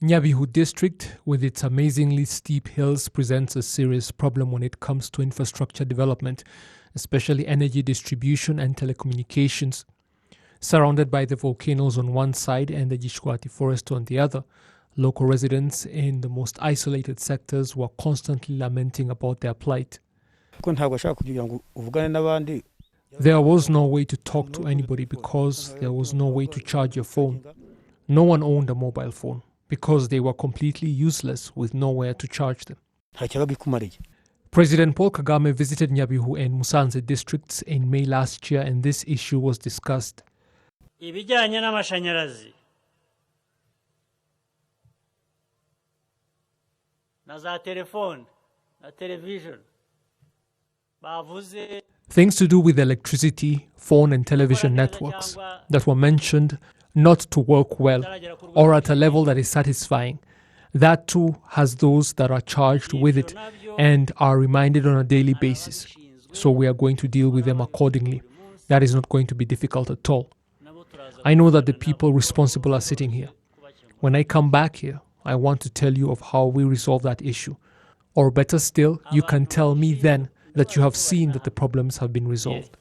Nyabihu District, with its amazingly steep hills, presents a serious problem when it comes to infrastructure development, especially energy distribution and telecommunications. Surrounded by the volcanoes on one side and the Gishwati forest on the other, local residents in the most isolated sectors were constantly lamenting about their plight. There was no way to talk to anybody because there was no way to charge your phone. No one owned a mobile phone because they were completely useless with nowhere to charge them. President Paul Kagame visited Nyabihu and Musanze districts in May last year, and this issue was discussed. Ibijyanye n'amashanyarazi na za telefone na television bavuze things to do with electricity, phone and television networks that were mentioned not to work well or at a level that is satisfying. That too has those that are charged with it and are reminded on a daily basis. So we are going to deal with them accordingly. That is not going to be difficult at all. I know that the people responsible are sitting here. When I come back here, I want to tell you of how we resolve that issue. Or better still, you can tell me then that you have seen that the problems have been resolved.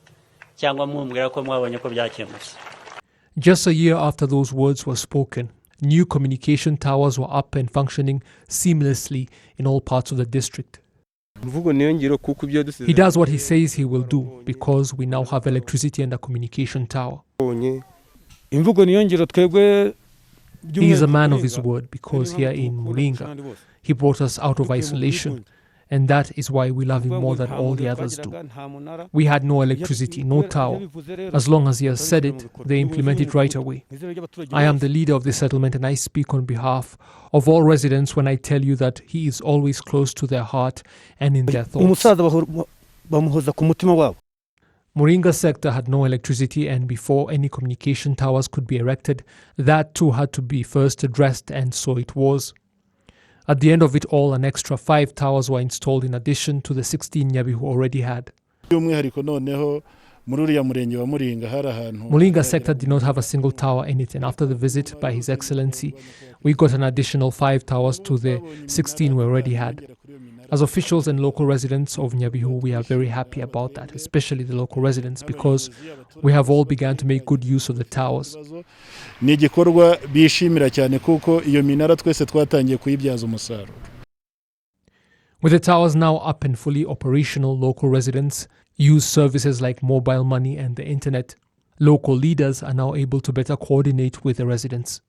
Just a year after those words were spoken, new communication towers were up and functioning seamlessly in all parts of the district. He does what he says he will do because we now have electricity and a communication tower. He is a man of his word because here in Muringa, he brought us out of isolation, and that is why we love him more than all the others do. We had no electricity, no tower. As long as he has said it, they implement it right away. I am the leader of the settlement and I speak on behalf of all residents when I tell you that he is always close to their heart and in their thoughts. Muringa sector had no electricity, and before any communication towers could be erected, that too had to be first addressed, and so it was. At the end of it all, an extra 5 towers were installed in addition to the 16 Nyabihu already had. Muringa sector did not have a single tower in it, and after the visit by His Excellency, we got an additional 5 towers to the 16 we already had. As officials and local residents of Nyabihu, we are very happy about that, especially the local residents, because we have all begun to make good use of the towers. With the towers now up and fully operational, local residents use services like mobile money and the internet. Local leaders are now able to better coordinate with the residents.